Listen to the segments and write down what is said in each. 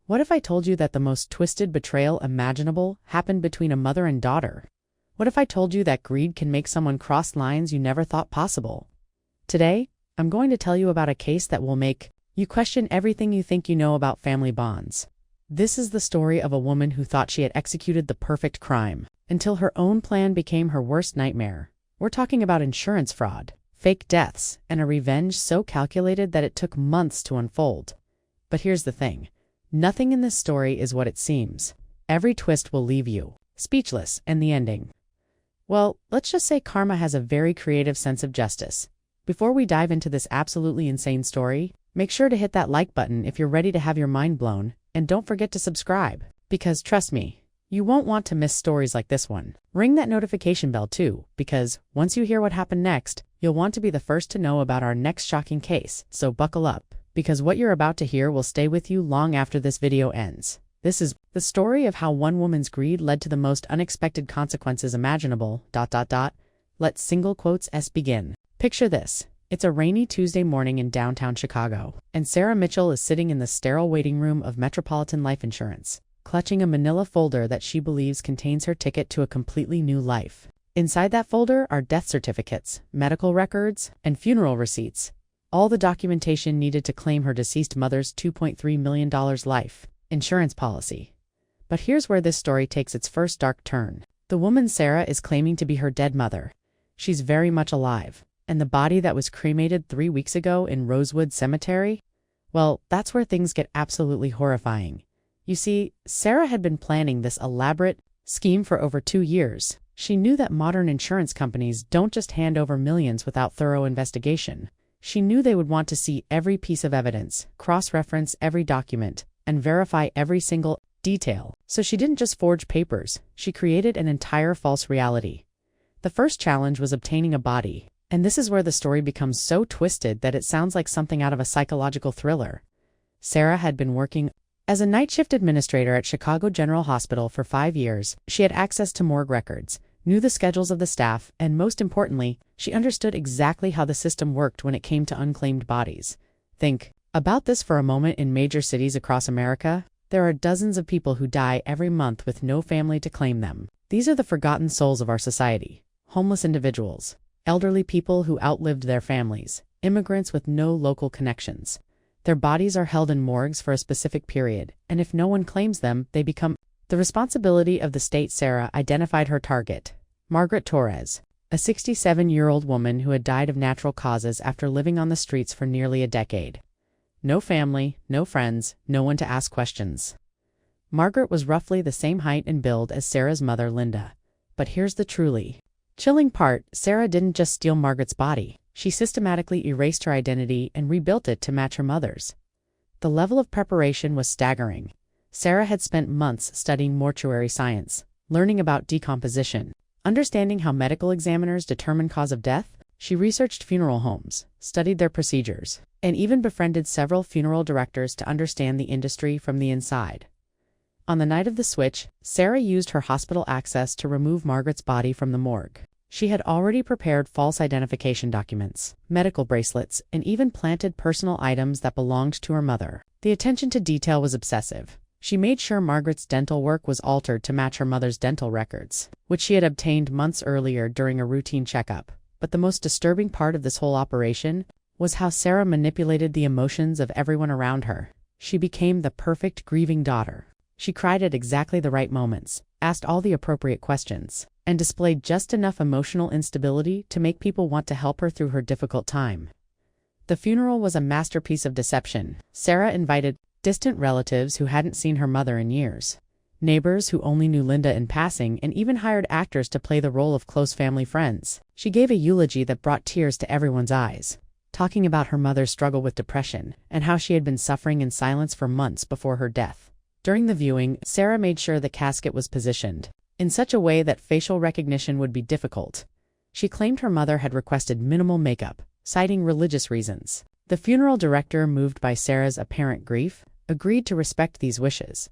What if I told you that the most twisted betrayal imaginable happened between a mother and daughter? What if I told you that greed can make someone cross lines you never thought possible? Today, I'm going to tell you about a case that will make you question everything you think you know about family bonds. This is the story of a woman who thought she had executed the perfect crime, until her own plan became her worst nightmare. We're talking about insurance fraud, fake deaths, and a revenge so calculated that it took months to unfold. But here's the thing. Nothing in this story is what it seems. Every twist will leave you speechless, and the ending. Well, let's just say karma has a very creative sense of justice. Before we dive into this absolutely insane story, make sure to hit that like button if you're ready to have your mind blown, and don't forget to subscribe, because trust me, you won't want to miss stories like this one. Ring that notification bell too, because once you hear what happened next, you'll want to be the first to know about our next shocking case, so buckle up, because what you're about to hear will stay with you long after this video ends. This is the story of how one woman's greed led to the most unexpected consequences imaginable, ... Let's single quotes S begin. Picture this. It's a rainy Tuesday morning in downtown Chicago, and Sarah Mitchell is sitting in the sterile waiting room of Metropolitan Life Insurance, clutching a manila folder that she believes contains her ticket to a completely new life. Inside that folder are death certificates, medical records, and funeral receipts, all the documentation needed to claim her deceased mother's $2.3 million life insurance policy. But here's where this story takes its first dark turn. The woman Sarah is claiming to be her dead mother. She's very much alive. And the body that was cremated 3 weeks ago in Rosewood Cemetery? Well, that's where things get absolutely horrifying. You see, Sarah had been planning this elaborate scheme for over 2 years. She knew that modern insurance companies don't just hand over millions without thorough investigation. She knew they would want to see every piece of evidence, cross-reference every document, and verify every single detail. So she didn't just forge papers, she created an entire false reality. The first challenge was obtaining a body. And this is where the story becomes so twisted that it sounds like something out of a psychological thriller. Sarah had been working as a night shift administrator at Chicago General Hospital for 5 years. She had access to morgue records, knew the schedules of the staff, and most importantly, she understood exactly how the system worked when it came to unclaimed bodies. Think about this for a moment. In major cities across America, there are dozens of people who die every month with no family to claim them. These are the forgotten souls of our society. Homeless individuals, elderly people who outlived their families, immigrants with no local connections. Their bodies are held in morgues for a specific period, and if no one claims them, they become the responsibility of the state. Sarah identified her target, Margaret Torres, a 67-year-old woman who had died of natural causes after living on the streets for nearly a decade. No family, no friends, no one to ask questions. Margaret was roughly the same height and build as Sarah's mother, Linda. But here's the truly chilling part. Sarah didn't just steal Margaret's body. She systematically erased her identity and rebuilt it to match her mother's. The level of preparation was staggering. Sarah had spent months studying mortuary science, learning about decomposition, understanding how medical examiners determine cause of death. She researched funeral homes, studied their procedures, and even befriended several funeral directors to understand the industry from the inside. On the night of the switch, Sarah used her hospital access to remove Margaret's body from the morgue. She had already prepared false identification documents, medical bracelets, and even planted personal items that belonged to her mother. The attention to detail was obsessive. She made sure Margaret's dental work was altered to match her mother's dental records, which she had obtained months earlier during a routine checkup. But the most disturbing part of this whole operation was how Sarah manipulated the emotions of everyone around her. She became the perfect grieving daughter. She cried at exactly the right moments, asked all the appropriate questions, and displayed just enough emotional instability to make people want to help her through her difficult time. The funeral was a masterpiece of deception. Sarah invited distant relatives who hadn't seen her mother in years, neighbors who only knew Linda in passing, and even hired actors to play the role of close family friends. She gave a eulogy that brought tears to everyone's eyes, talking about her mother's struggle with depression and how she had been suffering in silence for months before her death. During the viewing, Sarah made sure the casket was positioned in such a way that facial recognition would be difficult. She claimed her mother had requested minimal makeup, citing religious reasons. The funeral director, moved by Sarah's apparent grief, agreed to respect these wishes.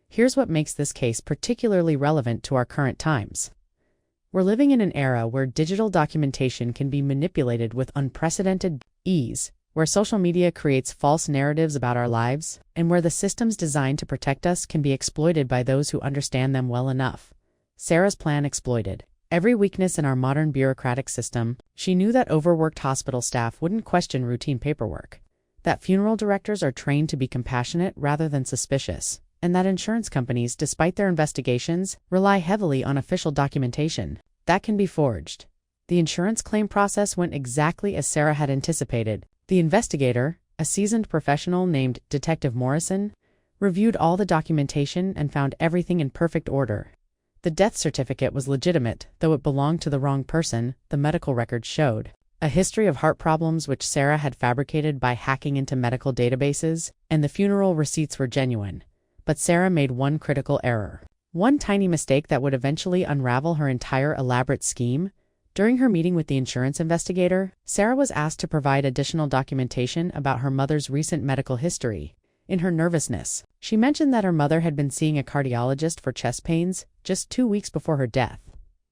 Here's what makes this case particularly relevant to our current times. We're living in an era where digital documentation can be manipulated with unprecedented ease. where social media creates false narratives about our lives, and where the systems designed to protect us can be exploited by those who understand them well enough. Sarah's plan exploited every weakness in our modern bureaucratic system. She knew that overworked hospital staff wouldn't question routine paperwork, that funeral directors are trained to be compassionate rather than suspicious, and that insurance companies, despite their investigations, rely heavily on official documentation that can be forged. The insurance claim process went exactly as Sarah had anticipated. The investigator, a seasoned professional named Detective Morrison, reviewed all the documentation and found everything in perfect order. The death certificate was legitimate, though it belonged to the wrong person, the medical records showed. A history of heart problems which Sarah had fabricated by hacking into medical databases, and the funeral receipts were genuine. But Sarah made one critical error. One tiny mistake that would eventually unravel her entire elaborate scheme. During her meeting with the insurance investigator, Sarah was asked to provide additional documentation about her mother's recent medical history. In her nervousness, she mentioned that her mother had been seeing a cardiologist for chest pains just 2 weeks before her death.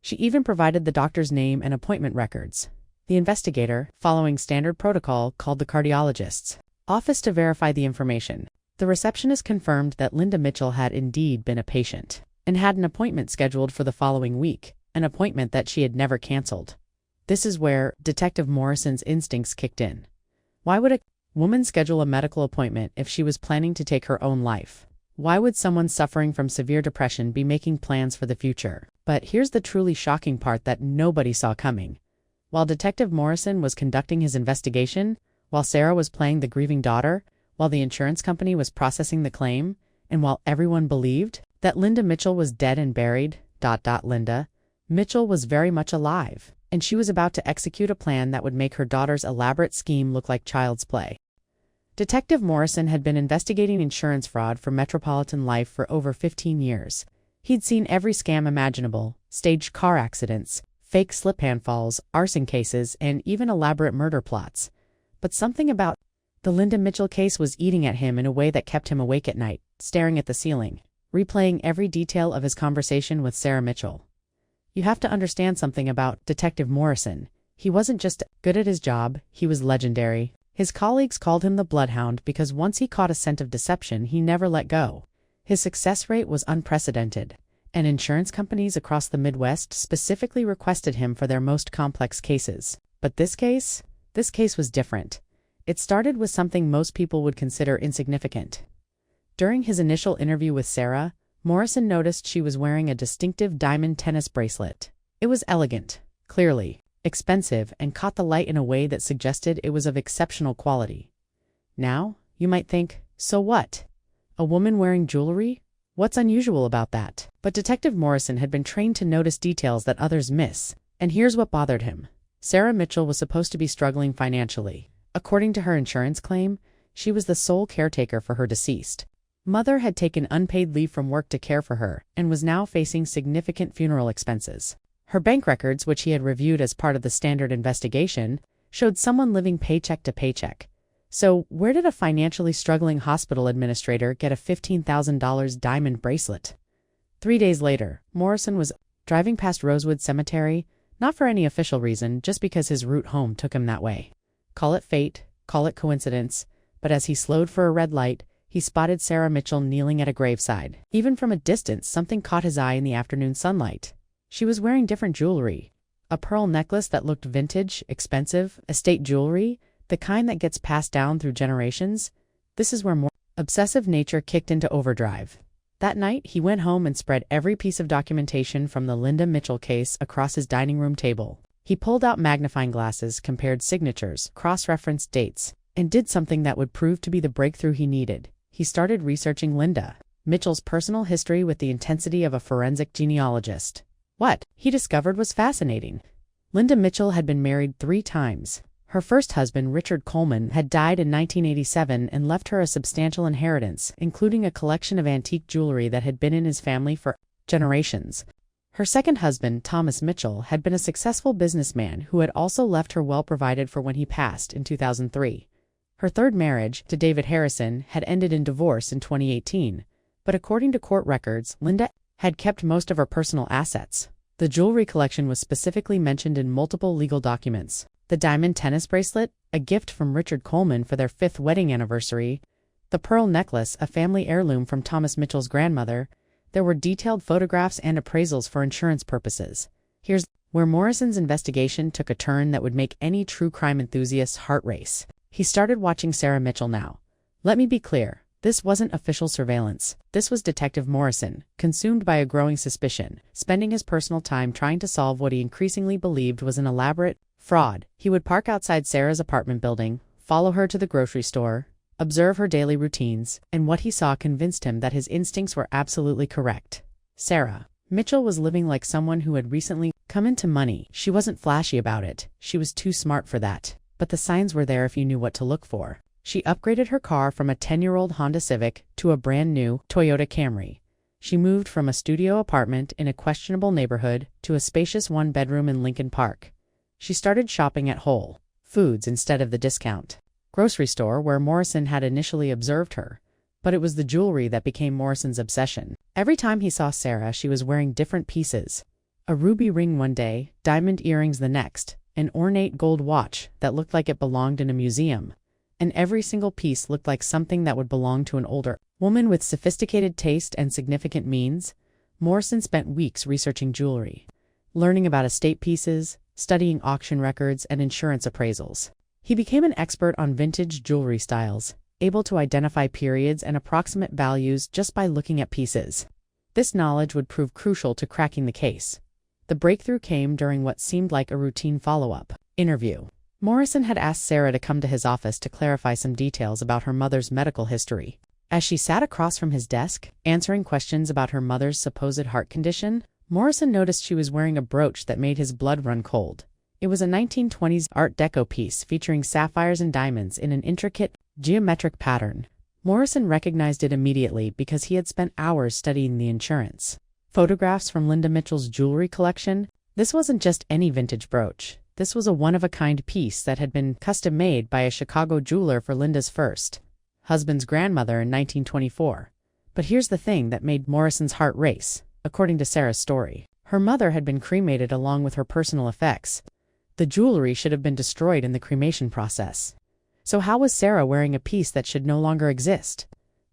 She even provided the doctor's name and appointment records. The investigator, following standard protocol, called the cardiologist's office to verify the information. The receptionist confirmed that Linda Mitchell had indeed been a patient and had an appointment scheduled for the following week, an appointment that she had never canceled. This is where Detective Morrison's instincts kicked in. Why would a woman schedule a medical appointment if she was planning to take her own life? Why would someone suffering from severe depression be making plans for the future? But here's the truly shocking part that nobody saw coming. While Detective Morrison was conducting his investigation, while Sarah was playing the grieving daughter, while the insurance company was processing the claim, and while everyone believed that Linda Mitchell was dead and buried, Linda Mitchell was very much alive, and she was about to execute a plan that would make her daughter's elaborate scheme look like child's play. Detective Morrison had been investigating insurance fraud for Metropolitan Life for over 15 years. He'd seen every scam imaginable, staged car accidents, fake slip hand falls, arson cases, and even elaborate murder plots. But something about the Linda Mitchell case was eating at him in a way that kept him awake at night, staring at the ceiling, replaying every detail of his conversation with Sarah Mitchell. You have to understand something about Detective Morrison. He wasn't just good at his job, he was legendary. His colleagues called him the Bloodhound because once he caught a scent of deception, he never let go. His success rate was unprecedented, and insurance companies across the Midwest specifically requested him for their most complex cases. But this case was different. It started with something most people would consider insignificant. During his initial interview with Sarah, Morrison noticed she was wearing a distinctive diamond tennis bracelet. It was elegant, clearly expensive, and caught the light in a way that suggested it was of exceptional quality. Now, you might think, so what? A woman wearing jewelry? What's unusual about that? But Detective Morrison had been trained to notice details that others miss, and here's what bothered him. Sarah Mitchell was supposed to be struggling financially. According to her insurance claim, she was the sole caretaker for her deceased mother, had taken unpaid leave from work to care for her, and was now facing significant funeral expenses. Her bank records, which he had reviewed as part of the standard investigation, showed someone living paycheck to paycheck. So, where did a financially struggling hospital administrator get a $15,000 diamond bracelet? 3 days later, Morrison was driving past Rosewood Cemetery, not for any official reason, just because his route home took him that way. Call it fate, call it coincidence, but as he slowed for a red light, he spotted Sarah Mitchell kneeling at a graveside. Even from a distance, something caught his eye in the afternoon sunlight. She was wearing different jewelry. A pearl necklace that looked vintage, expensive, estate jewelry, the kind that gets passed down through generations. This is where more obsessive nature kicked into overdrive. That night, he went home and spread every piece of documentation from the Linda Mitchell case across his dining room table. He pulled out magnifying glasses, compared signatures, cross-referenced dates, and did something that would prove to be the breakthrough he needed. He started researching Linda Mitchell's personal history with the intensity of a forensic genealogist. What he discovered was fascinating. Linda Mitchell had been married 3 times. Her first husband, Richard Coleman, had died in 1987 and left her a substantial inheritance, including a collection of antique jewelry that had been in his family for generations. Her second husband, Thomas Mitchell, had been a successful businessman who had also left her well provided for when he passed in 2003. Her third marriage, to David Harrison, had ended in divorce in 2018, but according to court records, Linda had kept most of her personal assets. The jewelry collection was specifically mentioned in multiple legal documents. The diamond tennis bracelet, a gift from Richard Coleman for their 5th wedding anniversary. The pearl necklace, a family heirloom from Thomas Mitchell's grandmother. There were detailed photographs and appraisals for insurance purposes. Here's where Morrison's investigation took a turn that would make any true crime enthusiast's heart race. He started watching Sarah Mitchell now. Let me be clear. This wasn't official surveillance. This was Detective Morrison, consumed by a growing suspicion, spending his personal time trying to solve what he increasingly believed was an elaborate fraud. He would park outside Sarah's apartment building, follow her to the grocery store, observe her daily routines, and what he saw convinced him that his instincts were absolutely correct. Sarah Mitchell was living like someone who had recently come into money. She wasn't flashy about it. She was too smart for that. But the signs were there if you knew what to look for. She upgraded her car from a 10-year-old Honda Civic to a brand-new Toyota Camry. She moved from a studio apartment in a questionable neighborhood to a spacious one-bedroom in Lincoln Park. She started shopping at Whole Foods instead of the discount grocery store where Morrison had initially observed her. But it was the jewelry that became Morrison's obsession. Every time he saw Sarah, she was wearing different pieces. A ruby ring one day, diamond earrings the next, an ornate gold watch that looked like it belonged in a museum. And every single piece looked like something that would belong to an older woman with sophisticated taste and significant means. Morrison spent weeks researching jewelry, learning about estate pieces, studying auction records, and insurance appraisals. He became an expert on vintage jewelry styles, able to identify periods and approximate values just by looking at pieces. This knowledge would prove crucial to cracking the case. The breakthrough came during what seemed like a routine follow-up interview. Morrison had asked Sarah to come to his office to clarify some details about her mother's medical history. As she sat across from his desk, answering questions about her mother's supposed heart condition, Morrison noticed she was wearing a brooch that made his blood run cold. It was a 1920s Art Deco piece featuring sapphires and diamonds in an intricate, geometric pattern. Morrison recognized it immediately because he had spent hours studying the insurance. Photographs from Linda Mitchell's jewelry collection. This wasn't just any vintage brooch. This was a one-of-a-kind piece that had been custom-made by a Chicago jeweler for Linda's first husband's grandmother in 1924. But here's the thing that made Morrison's heart race, according to Sarah's story. Her mother had been cremated along with her personal effects. The jewelry should have been destroyed in the cremation process. So how was Sarah wearing a piece that should no longer exist?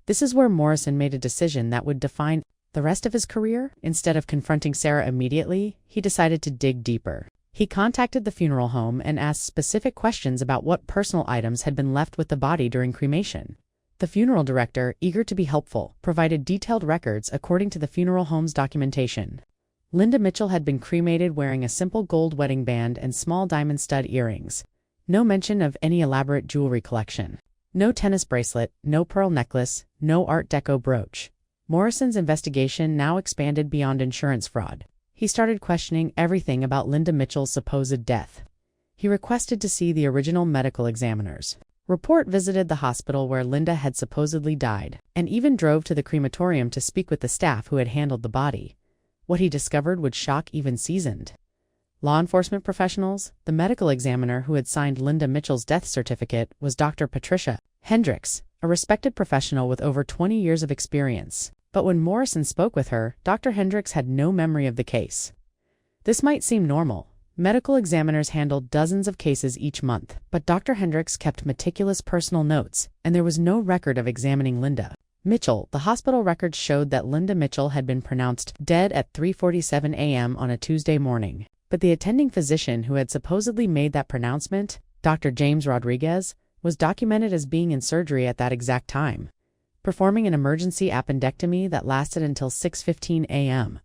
This is where Morrison made a decision that would define the rest of his career. Instead of confronting Sarah immediately, he decided to dig deeper. He contacted the funeral home and asked specific questions about what personal items had been left with the body during cremation. The funeral director, eager to be helpful, provided detailed records according to the funeral home's documentation. Linda Mitchell had been cremated wearing a simple gold wedding band and small diamond stud earrings. No mention of any elaborate jewelry collection. No tennis bracelet, no pearl necklace, no Art Deco brooch. Morrison's investigation now expanded beyond insurance fraud. He started questioning everything about Linda Mitchell's supposed death. He requested to see the original medical examiner's report, visited the hospital where Linda had supposedly died, and even drove to the crematorium to speak with the staff who had handled the body. What he discovered would shock even seasoned law enforcement professionals. The medical examiner who had signed Linda Mitchell's death certificate was Dr. Patricia Hendricks, a respected professional with over 20 years of experience. But when Morrison spoke with her, Dr. Hendricks had no memory of the case. This might seem normal. Medical examiners handled dozens of cases each month, but Dr. Hendricks kept meticulous personal notes, and there was no record of examining Linda Mitchell. The hospital records showed that Linda Mitchell had been pronounced dead at 3:47 a.m. on a Tuesday morning. But the attending physician who had supposedly made that pronouncement, Dr. James Rodriguez, was documented as being in surgery at that exact time, performing an emergency appendectomy that lasted until 6:15 a.m.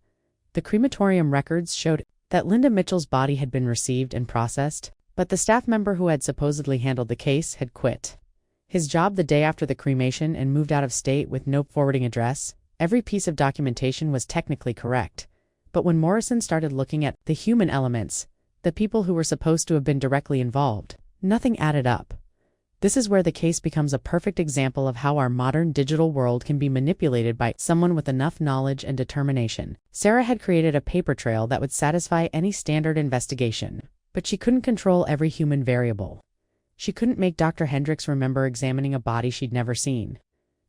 The crematorium records showed that Linda Mitchell's body had been received and processed, but the staff member who had supposedly handled the case had quit his job the day after the cremation and moved out of state with no forwarding address. Every piece of documentation was technically correct, but when Morrison started looking at the human elements, the people who were supposed to have been directly involved, nothing added up. This is where the case becomes a perfect example of how our modern digital world can be manipulated by someone with enough knowledge and determination. Sarah had created a paper trail that would satisfy any standard investigation, but she couldn't control every human variable. She couldn't make Dr. Hendricks remember examining a body she'd never seen,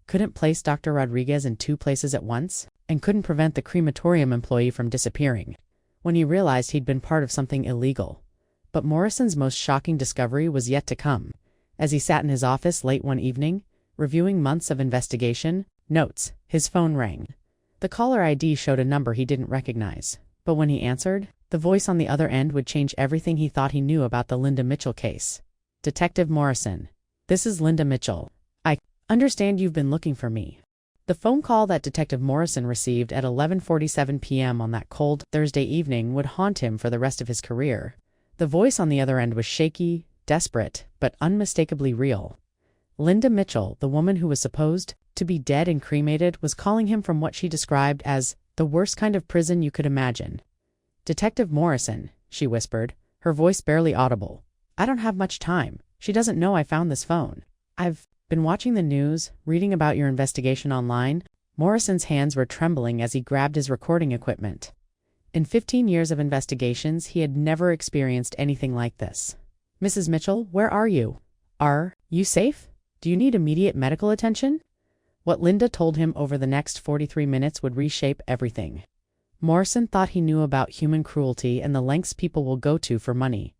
couldn't place Dr. Rodriguez in two places at once, and couldn't prevent the crematorium employee from disappearing when he realized he'd been part of something illegal. But Morrison's most shocking discovery was yet to come. As he sat in his office late one evening, reviewing months of investigation notes, his phone rang. The caller ID showed a number he didn't recognize, but when he answered, the voice on the other end would change everything he thought he knew about the Linda Mitchell case. Detective Morrison. This is Linda Mitchell. I understand you've been looking for me. The phone call that Detective Morrison received at 11:47 p.m. on that cold Thursday evening would haunt him for the rest of his career. The voice on the other end was shaky, desperate, but unmistakably real. Linda Mitchell, the woman who was supposed to be dead and cremated, was calling him from what she described as the worst kind of prison you could imagine. "Detective Morrison," she whispered, her voice barely audible. "I don't have much time. She doesn't know I found this phone. I've been watching the news, reading about your investigation online." Morrison's hands were trembling as he grabbed his recording equipment. In 15 years of investigations, he had never experienced anything like this. "Mrs. Mitchell, where are you? Are you safe? Do you need immediate medical attention?" What Linda told him over the next 43 minutes would reshape everything. Morrison thought he knew about human cruelty and the lengths people will go to for money.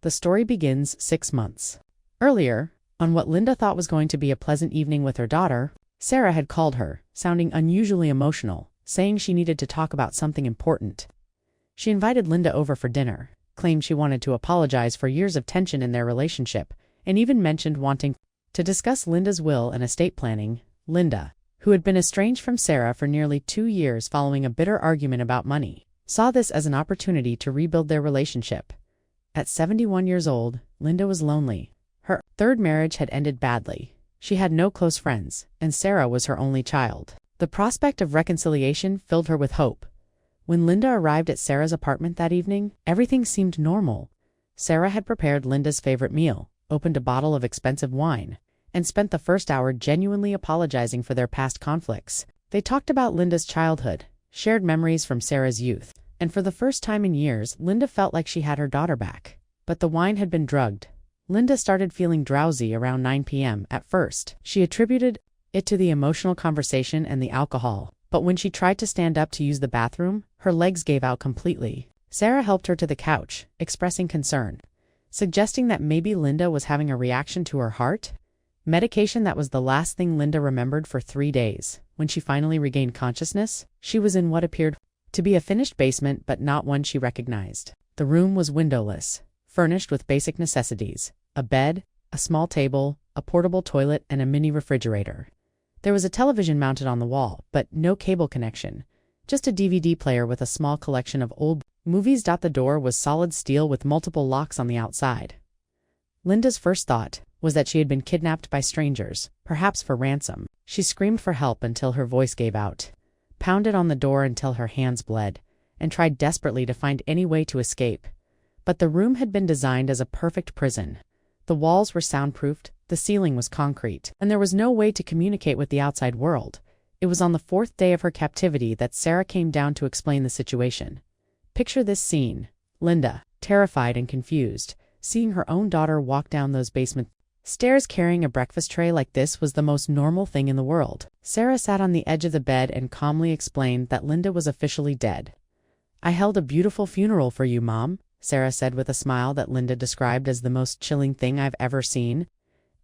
The story begins 6 months earlier. On what Linda thought was going to be a pleasant evening with her daughter, Sarah had called her, sounding unusually emotional, saying she needed to talk about something important. She invited Linda over for dinner, claimed she wanted to apologize for years of tension in their relationship, and even mentioned wanting to discuss Linda's will and estate planning. Linda, who had been estranged from Sarah for nearly 2 years following a bitter argument about money, saw this as an opportunity to rebuild their relationship. At 71 years old, Linda was lonely. Her third marriage had ended badly. She had no close friends, and Sarah was her only child. The prospect of reconciliation filled her with hope. When Linda arrived at Sarah's apartment that evening, everything seemed normal. Sarah had prepared Linda's favorite meal, opened a bottle of expensive wine, and spent the first hour genuinely apologizing for their past conflicts. They talked about Linda's childhood, shared memories from Sarah's youth, and for the first time in years, Linda felt like she had her daughter back. But the wine had been drugged. Linda started feeling drowsy around 9 p.m. At first, she attributed it to the emotional conversation and the alcohol, but when she tried to stand up to use the bathroom, her legs gave out completely. Sarah helped her to the couch, expressing concern, suggesting that maybe Linda was having a reaction to her heart medication. That was the last thing Linda remembered for 3 days. When she finally regained consciousness, she was in what appeared to be a finished basement, but not one she recognized. The room was windowless, furnished with basic necessities: a bed, a small table, a portable toilet, and a mini refrigerator. There was a television mounted on the wall, but no cable connection, just a DVD player with a small collection of old movies. The door was solid steel with multiple locks on the outside. Linda's first thought was that she had been kidnapped by strangers, perhaps for ransom. She screamed for help until her voice gave out, pounded on the door until her hands bled, and tried desperately to find any way to escape. But the room had been designed as a perfect prison. The walls were soundproofed, the ceiling was concrete, and there was no way to communicate with the outside world. It was on the 4th day of her captivity that Sarah came down to explain the situation. Picture this scene: Linda, terrified and confused, seeing her own daughter walk down those basement stairs carrying a breakfast tray like this was the most normal thing in the world. Sarah sat on the edge of the bed and calmly explained that Linda was officially dead. "I held a beautiful funeral for you, Mom," Sarah said with a smile that Linda described as the most chilling thing I've ever seen.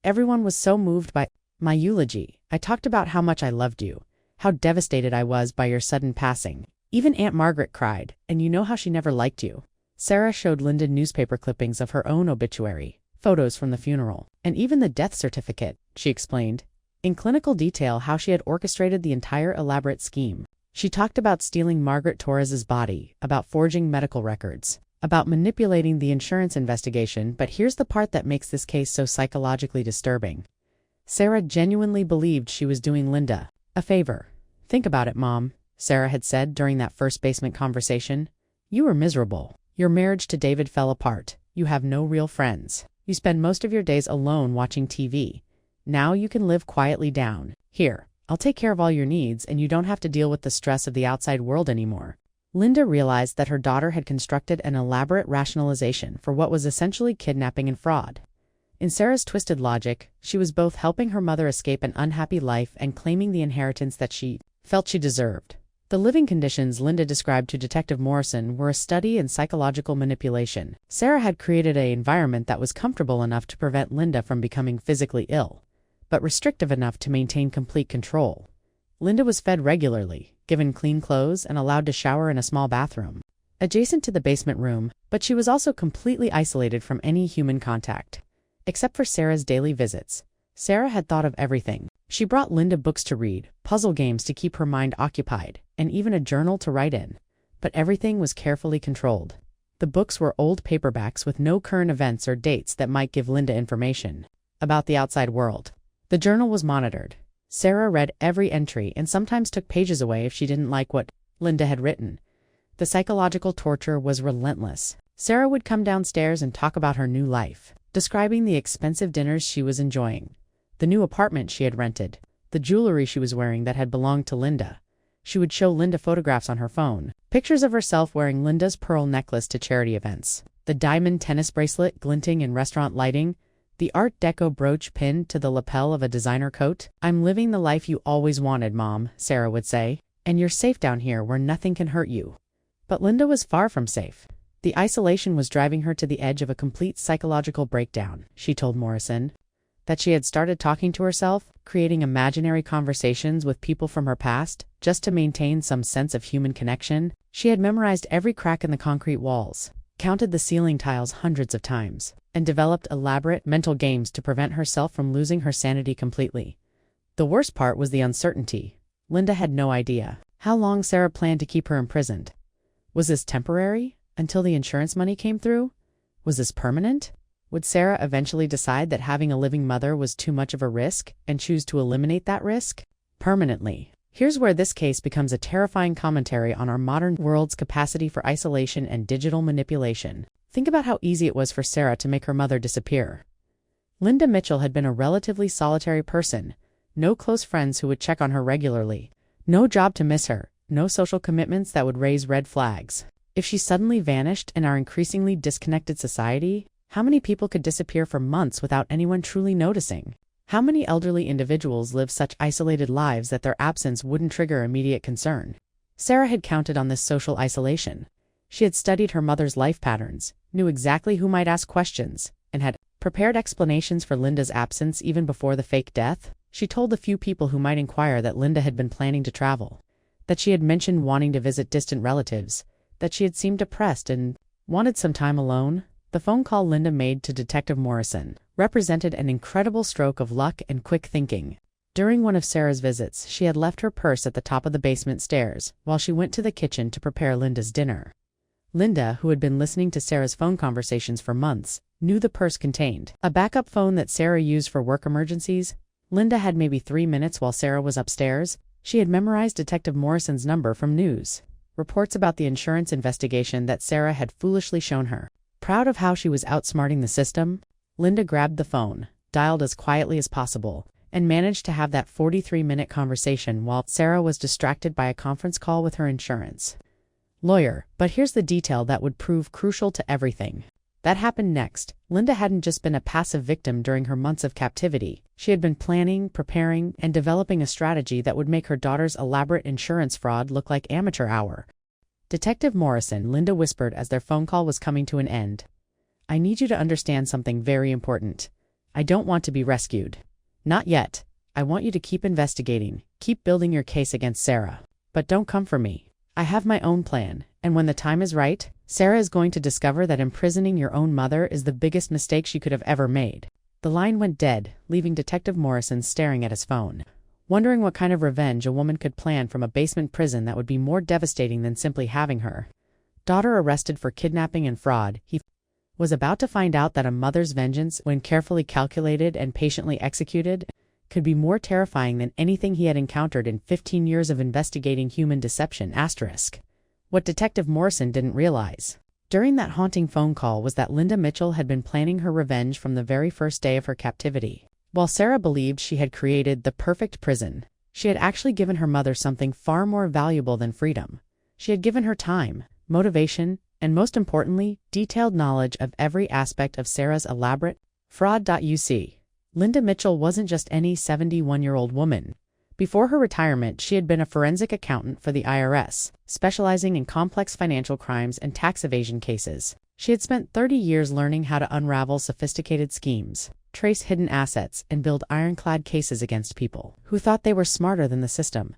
"Everyone was so moved by my eulogy. I talked about how much I loved you, how devastated I was by your sudden passing. Even Aunt Margaret cried, and you know how she never liked you." Sarah showed Linda newspaper clippings of her own obituary, photos from the funeral, and even the death certificate. She explained, in clinical detail, how she had orchestrated the entire elaborate scheme. She talked about stealing Margaret Torres's body, about forging medical records, about manipulating the insurance investigation. But here's the part that makes this case so psychologically disturbing. Sarah genuinely believed she was doing Linda a favor. "Think about it, Mom," Sarah had said during that first basement conversation. "You were miserable. Your marriage to David fell apart. You have no real friends. You spend most of your days alone watching TV. Now you can live quietly down. Here, I'll take care of all your needs, and you don't have to deal with the stress of the outside world anymore." Linda realized that her daughter had constructed an elaborate rationalization for what was essentially kidnapping and fraud. In Sarah's twisted logic, she was both helping her mother escape an unhappy life and claiming the inheritance that she felt she deserved. The living conditions Linda described to Detective Morrison were a study in psychological manipulation. Sarah had created an environment that was comfortable enough to prevent Linda from becoming physically ill, but restrictive enough to maintain complete control. Linda was fed regularly, given clean clothes, and allowed to shower in a small bathroom adjacent to the basement room, but she was also completely isolated from any human contact. Except for Sarah's daily visits, Sarah had thought of everything. She brought Linda books to read, puzzle games to keep her mind occupied, and even a journal to write in. But everything was carefully controlled. The books were old paperbacks with no current events or dates that might give Linda information about the outside world. The journal was monitored. Sarah read every entry and sometimes took pages away if she didn't like what Linda had written. The psychological torture was relentless. Sarah would come downstairs and talk about her new life, describing the expensive dinners she was enjoying, the new apartment she had rented, the jewelry she was wearing that had belonged to Linda. She would show Linda photographs on her phone, pictures of herself wearing Linda's pearl necklace to charity events, the diamond tennis bracelet glinting in restaurant lighting, the Art Deco brooch pinned to the lapel of a designer coat. "I'm living the life you always wanted, Mom," Sarah would say, "and you're safe down here where nothing can hurt you." But Linda was far from safe. The isolation was driving her to the edge of a complete psychological breakdown. She told Morrison that she had started talking to herself, creating imaginary conversations with people from her past, just to maintain some sense of human connection. She had memorized every crack in the concrete walls, counted the ceiling tiles hundreds of times, and developed elaborate mental games to prevent herself from losing her sanity completely. The worst part was the uncertainty. Linda had no idea how long Sarah planned to keep her imprisoned. Was this temporary, until the insurance money came through? Was this permanent? Would Sarah eventually decide that having a living mother was too much of a risk and choose to eliminate that risk permanently? Here's where this case becomes a terrifying commentary on our modern world's capacity for isolation and digital manipulation. Think about how easy it was for Sarah to make her mother disappear. Linda Mitchell had been a relatively solitary person, no close friends who would check on her regularly, no job to miss her, no social commitments that would raise red flags. If she suddenly vanished in our increasingly disconnected society, how many people could disappear for months without anyone truly noticing? How many elderly individuals live such isolated lives that their absence wouldn't trigger immediate concern? Sarah had counted on this social isolation. She had studied her mother's life patterns, knew exactly who might ask questions, and had prepared explanations for Linda's absence even before the fake death. She told the few people who might inquire that Linda had been planning to travel, that she had mentioned wanting to visit distant relatives, that she had seemed depressed and wanted some time alone. The phone call Linda made to Detective Morrison represented an incredible stroke of luck and quick thinking. During one of Sarah's visits, she had left her purse at the top of the basement stairs while she went to the kitchen to prepare Linda's dinner. Linda, who had been listening to Sarah's phone conversations for months, knew the purse contained a backup phone that Sarah used for work emergencies. Linda had maybe 3 minutes while Sarah was upstairs. She had memorized Detective Morrison's number from news reports about the insurance investigation that Sarah had foolishly shown her. Proud of how she was outsmarting the system, Linda grabbed the phone, dialed as quietly as possible, and managed to have that 43-minute conversation while Sarah was distracted by a conference call with her insurance lawyer. But here's the detail that would prove crucial to everything that happened next. Linda hadn't just been a passive victim during her months of captivity. She had been planning, preparing, and developing a strategy that would make her daughter's elaborate insurance fraud look like amateur hour. "Detective Morrison," Linda whispered as their phone call was coming to an end, "I need you to understand something very important. I don't want to be rescued. Not yet. I want you to keep investigating, keep building your case against Sarah. But don't come for me. I have my own plan, and when the time is right, Sarah is going to discover that imprisoning your own mother is the biggest mistake she could have ever made." The line went dead, leaving Detective Morrison staring at his phone, wondering what kind of revenge a woman could plan from a basement prison that would be more devastating than simply having her daughter arrested for kidnapping and fraud. He was about to find out that a mother's vengeance, when carefully calculated and patiently executed, could be more terrifying than anything he had encountered in 15 years of investigating human deception. What Detective Morrison didn't realize during that haunting phone call was that Linda Mitchell had been planning her revenge from the very first day of her captivity. While Sarah believed she had created the perfect prison, she had actually given her mother something far more valuable than freedom. She had given her time, motivation, and most importantly, detailed knowledge of every aspect of Sarah's elaborate fraud. Linda Mitchell wasn't just any 71-year-old woman, Before her retirement, she had been a forensic accountant for the IRS, specializing in complex financial crimes and tax evasion cases. She had spent 30 years learning how to unravel sophisticated schemes, trace hidden assets, and build ironclad cases against people who thought they were smarter than the system.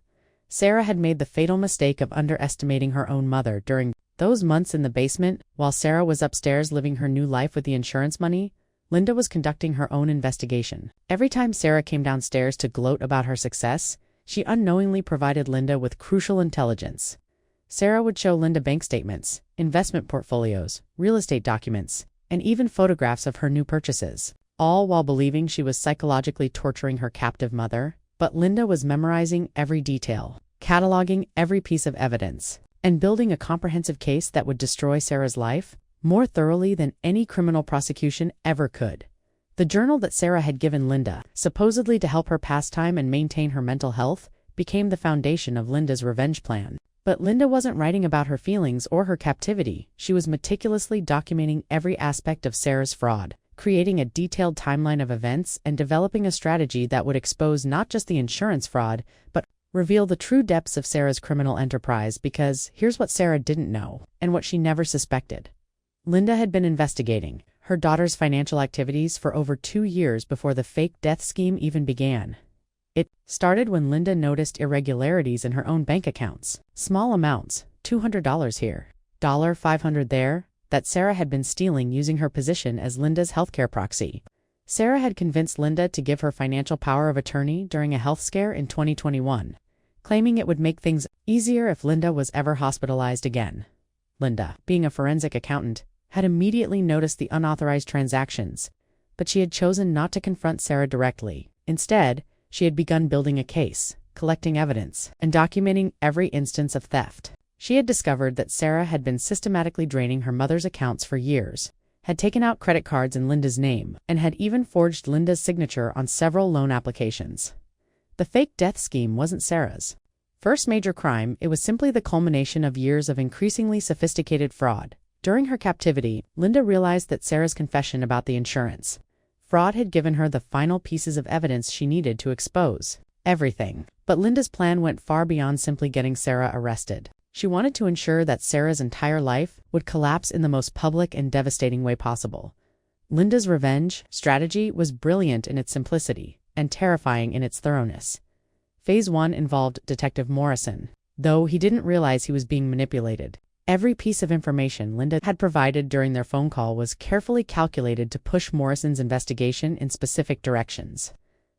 Sarah had made the fatal mistake of underestimating her own mother during those months in the basement. While Sarah was upstairs living her new life with the insurance money, Linda was conducting her own investigation. Every time Sarah came downstairs to gloat about her success, she unknowingly provided Linda with crucial intelligence. Sarah would show Linda bank statements, investment portfolios, real estate documents, and even photographs of her new purchases, all while believing she was psychologically torturing her captive mother. But Linda was memorizing every detail, cataloging every piece of evidence, and building a comprehensive case that would destroy Sarah's life more thoroughly than any criminal prosecution ever could. The journal that Sarah had given Linda, supposedly to help her pass time and maintain her mental health, became the foundation of Linda's revenge plan. But Linda wasn't writing about her feelings or her captivity. She was meticulously documenting every aspect of Sarah's fraud, creating a detailed timeline of events and developing a strategy that would expose not just the insurance fraud, but reveal the true depths of Sarah's criminal enterprise. Because here's what Sarah didn't know, and what she never suspected. Linda had been investigating her daughter's financial activities for over 2 years before the fake death scheme even began. It started when Linda noticed irregularities in her own bank accounts. Small amounts, $200 here, $500 there, that Sarah had been stealing using her position as Linda's healthcare proxy. Sarah had convinced Linda to give her financial power of attorney during a health scare in 2021, claiming it would make things easier if Linda was ever hospitalized again. Linda, being a forensic accountant, had immediately noticed the unauthorized transactions, but she had chosen not to confront Sarah directly. Instead, she had begun building a case, collecting evidence, and documenting every instance of theft. She had discovered that Sarah had been systematically draining her mother's accounts for years, had taken out credit cards in Linda's name, and had even forged Linda's signature on several loan applications. The fake death scheme wasn't Sarah's first major crime. It was simply the culmination of years of increasingly sophisticated fraud. During her captivity, Linda realized that Sarah's confession about the insurance fraud had given her the final pieces of evidence she needed to expose everything. But Linda's plan went far beyond simply getting Sarah arrested. She wanted to ensure that Sarah's entire life would collapse in the most public and devastating way possible. Linda's revenge strategy was brilliant in its simplicity and terrifying in its thoroughness. Phase 1 involved Detective Morrison, though he didn't realize he was being manipulated. Every piece of information Linda had provided during their phone call was carefully calculated to push Morrison's investigation in specific directions.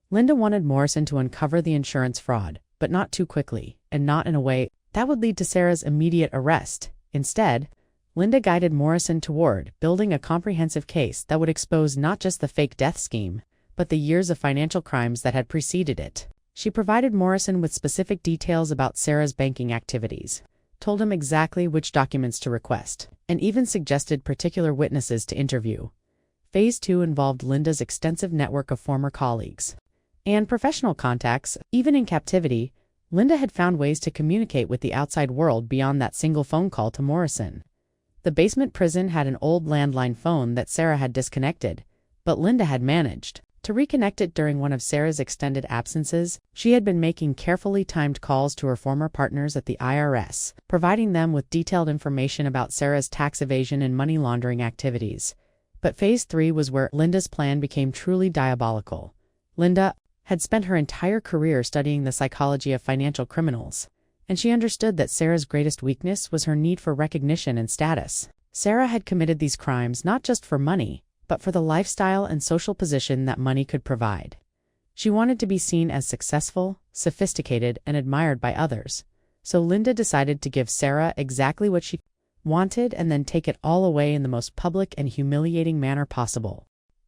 Linda wanted Morrison to uncover the insurance fraud, but not too quickly, and not in a way that would lead to Sarah's immediate arrest. Instead, Linda guided Morrison toward building a comprehensive case that would expose not just the fake death scheme, but the years of financial crimes that had preceded it. She provided Morrison with specific details about Sarah's banking activities, told him exactly which documents to request, and even suggested particular witnesses to interview. Phase 2 involved Linda's extensive network of former colleagues and professional contacts. Even in captivity, Linda had found ways to communicate with the outside world beyond that single phone call to Morrison. The basement prison had an old landline phone that Sarah had disconnected, but Linda had managed to reconnect it during one of Sarah's extended absences. She had been making carefully timed calls to her former partners at the IRS, providing them with detailed information about Sarah's tax evasion and money laundering activities. But Phase 3 was where Linda's plan became truly diabolical. Linda had spent her entire career studying the psychology of financial criminals, and she understood that Sarah's greatest weakness was her need for recognition and status. Sarah had committed these crimes not just for money, but for the lifestyle and social position that money could provide. She wanted to be seen as successful, sophisticated, and admired by others. So Linda decided to give Sarah exactly what she wanted and then take it all away in the most public and humiliating manner possible.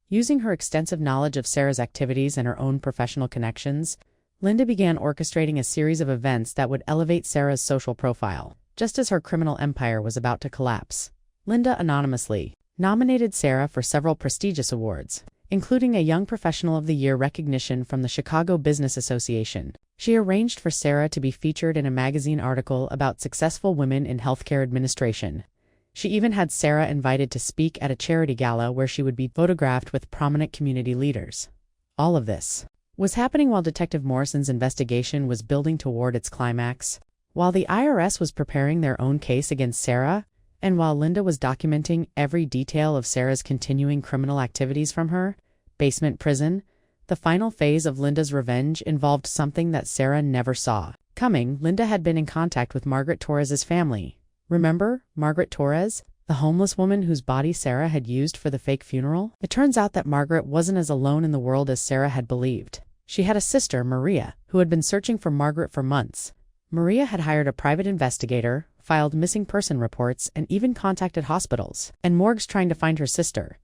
Using her extensive knowledge of Sarah's activities and her own professional connections, Linda began orchestrating a series of events that would elevate Sarah's social profile. Just as her criminal empire was about to collapse, Linda anonymously nominated Sarah for several prestigious awards, including a Young Professional of the Year recognition from the Chicago Business Association. She arranged for Sarah to be featured in a magazine article about successful women in healthcare administration. She even had Sarah invited to speak at a charity gala where she would be photographed with prominent community leaders. All of this was happening while Detective Morrison's investigation was building toward its climax, while the IRS was preparing their own case against Sarah, and while Linda was documenting every detail of Sarah's continuing criminal activities from her basement prison. The final phase of Linda's revenge involved something that Sarah never saw coming. Linda had been in contact with Margaret Torres's family. Remember Margaret Torres, the homeless woman whose body Sarah had used for the fake funeral? It turns out that Margaret wasn't as alone in the world as Sarah had believed. She had a sister, Maria, who had been searching for Margaret for months. Maria had hired a private investigator, filed missing person reports, and even contacted hospitals and morgues trying to find her sister.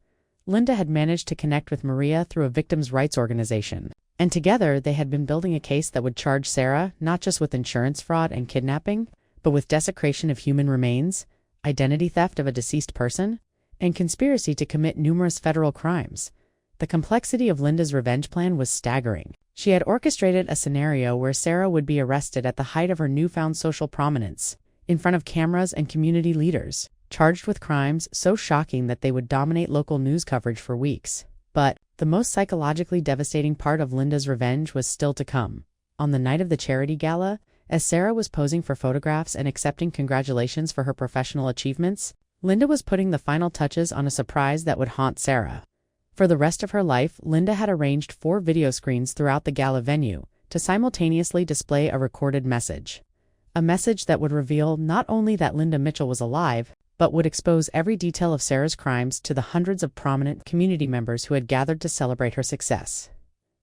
Linda had managed to connect with Maria through a victims' rights organization, and together they had been building a case that would charge Sarah not just with insurance fraud and kidnapping, but with desecration of human remains, identity theft of a deceased person, and conspiracy to commit numerous federal crimes. The complexity of Linda's revenge plan was staggering. She had orchestrated a scenario where Sarah would be arrested at the height of her newfound social prominence, in front of cameras and community leaders, charged with crimes so shocking that they would dominate local news coverage for weeks. But the most psychologically devastating part of Linda's revenge was still to come. On the night of the charity gala, as Sarah was posing for photographs and accepting congratulations for her professional achievements, Linda was putting the final touches on a surprise that would haunt Sarah. For the rest of her life, Linda had arranged 4 video screens throughout the gala venue to simultaneously display a recorded message. A message that would reveal not only that Linda Mitchell was alive, but would expose every detail of Sarah's crimes to the hundreds of prominent community members who had gathered to celebrate her success.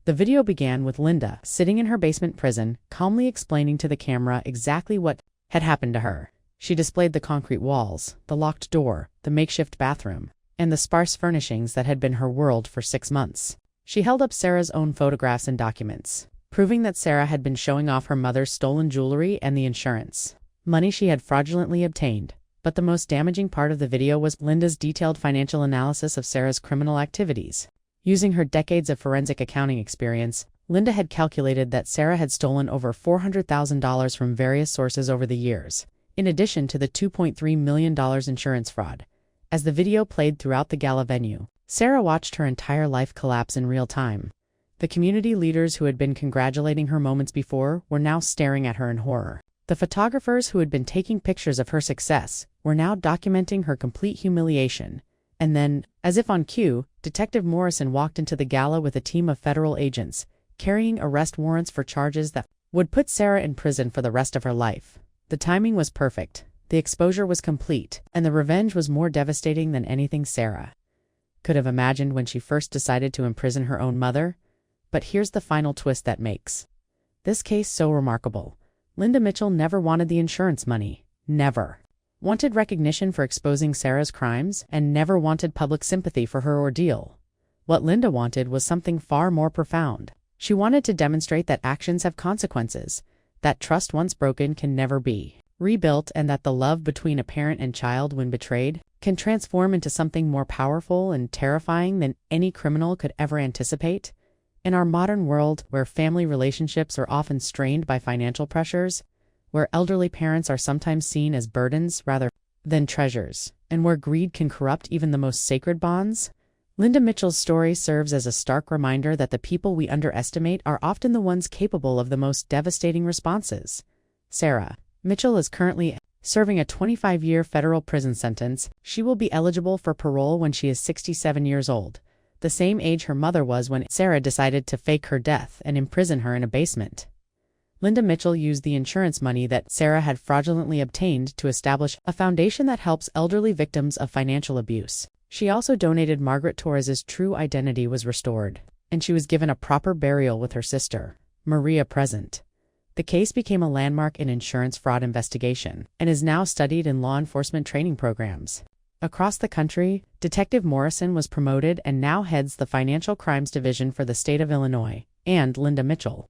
The video began with Linda sitting in her basement prison, calmly explaining to the camera exactly what had happened to her. She displayed the concrete walls, the locked door, the makeshift bathroom, and the sparse furnishings that had been her world for 6 months. She held up Sarah's own photographs and documents, proving that Sarah had been showing off her mother's stolen jewelry and the insurance money she had fraudulently obtained. But the most damaging part of the video was Linda's detailed financial analysis of Sarah's criminal activities. Using her decades of forensic accounting experience, Linda had calculated that Sarah had stolen over $400,000 from various sources over the years, in addition to the $2.3 million insurance fraud. As the video played throughout the gala venue, Sarah watched her entire life collapse in real time. The community leaders who had been congratulating her moments before were now staring at her in horror. The photographers who had been taking pictures of her success were now documenting her complete humiliation. And then, as if on cue, Detective Morrison walked into the gala with a team of federal agents, carrying arrest warrants for charges that would put Sarah in prison for the rest of her life. The timing was perfect, the exposure was complete, and the revenge was more devastating than anything Sarah could have imagined when she first decided to imprison her own mother. But here's the final twist that makes this case so remarkable. Linda Mitchell never wanted the insurance money. Never. Wanted recognition for exposing Sarah's crimes, and never wanted public sympathy for her ordeal. What Linda wanted was something far more profound. She wanted to demonstrate that actions have consequences, that trust once broken can never be rebuilt, and that the love between a parent and child, when betrayed, can transform into something more powerful and terrifying than any criminal could ever anticipate. In our modern world, where family relationships are often strained by financial pressures, where elderly parents are sometimes seen as burdens rather than treasures, and where greed can corrupt even the most sacred bonds, Linda Mitchell's story serves as a stark reminder that the people we underestimate are often the ones capable of the most devastating responses. Sarah Mitchell is currently serving a 25-year federal prison sentence. She will be eligible for parole when she is 67 years old, the same age her mother was when Sarah decided to fake her death and imprison her in a basement. Linda Mitchell used the insurance money that Sarah had fraudulently obtained to establish a foundation that helps elderly victims of financial abuse. She also donated Margaret Torres's true identity was restored, and she was given a proper burial with her sister, Maria, present. The case became a landmark in insurance fraud investigation and is now studied in law enforcement training programs. Across the country, Detective Morrison was promoted and now heads the Financial Crimes Division for the state of Illinois. And Linda Mitchell.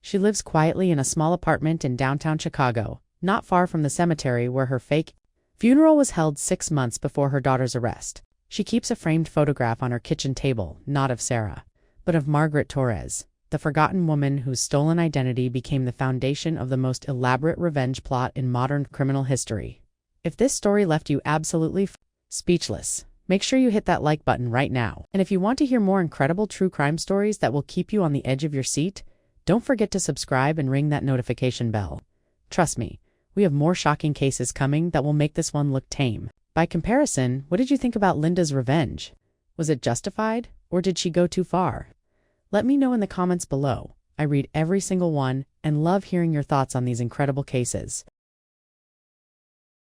She lives quietly in a small apartment in downtown Chicago, not far from the cemetery where her fake funeral was held 6 months before her daughter's arrest. She keeps a framed photograph on her kitchen table, not of Sarah, but of Margaret Torres, the forgotten woman whose stolen identity became the foundation of the most elaborate revenge plot in modern criminal history. If this story left you absolutely speechless, Make sure you hit that like button right now. And if you want to hear more incredible true crime stories that will keep you on the edge of your seat, don't forget to subscribe and ring that notification bell. Trust me, we have more shocking cases coming that will make this one look tame. By comparison, what did you think about Linda's revenge? Was it justified, or did she go too far? Let me know in the comments below. I read every single one and love hearing your thoughts on these incredible cases.